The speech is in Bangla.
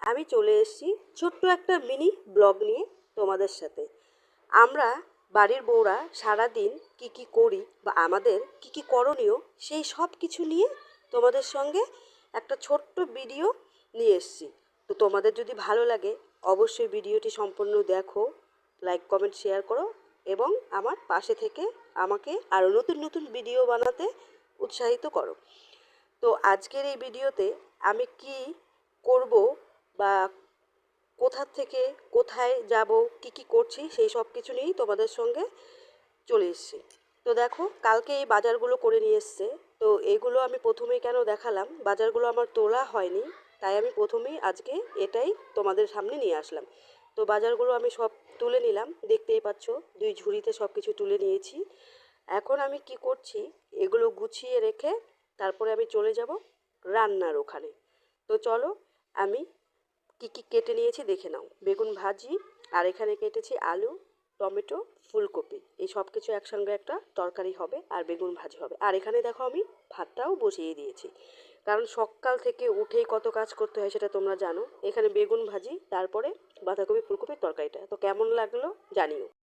আমি চলে এসেছি ছোট্ট একটা মিনি ব্লগ নিয়ে তোমাদের সাথে। আমরা বাড়ির বউরা সারাদিন কি কি করি বা আমাদের কি কি করণীয় সেই সব কিছু নিয়ে তোমাদের সঙ্গে একটা ছোট্ট ভিডিও নিয়ে এসেছি। তো তোমাদের যদি ভালো লাগে অবশ্যই ভিডিওটি সম্পূর্ণ দেখো, লাইক কমেন্ট শেয়ার করো এবং আমার পাশে থেকে আমাকে আরও নতুন নতুন ভিডিও বানাতে উৎসাহিত করো। তো আজকের এই ভিডিওতে আমি কি করব বা কোথা থেকে কোথায় যাব, কি কি করছি সেই সব কিছু নিয়েই তোমাদের সঙ্গে চলে এসেছি। তো দেখো, কালকে এই বাজারগুলো করে নিয়ে এসছে। তো এইগুলো আমি প্রথমেই কেন দেখালাম, বাজারগুলো আমার তোলা হয়নি, তাই আমি প্রথমেই আজকে এটাই তোমাদের সামনে নিয়ে আসলাম। তো বাজারগুলো আমি সব তুলে নিলাম, দেখতেই পাচ্ছ 2 ঝুড়িতে সব কিছু তুলে নিয়েছি। এখন আমি কি করছি, এগুলো গুছিয়ে রেখে তারপরে আমি চলে যাব রান্নার ওখানে। তো চলো, আমি কি কি কেটে নিয়েছি দেখে নাও। বেগুন ভাজি, আর এখানে কেটেছি আলু, টমেটো, ফুলকপি, এই সব কিছু একসঙ্গে একটা তরকারি হবে আর বেগুন ভাজি হবে। আর এখানে দেখো আমি ভাতটাও বসিয়ে দিয়েছি, কারণ সকাল থেকে উঠেই কত কাজ করতে হয় সেটা তোমরা জানো। এখানে বেগুন ভাজি, তারপরে বাঁধাকপি ফুলকপির তরকারিটা। তো কেমন লাগলো জানিও।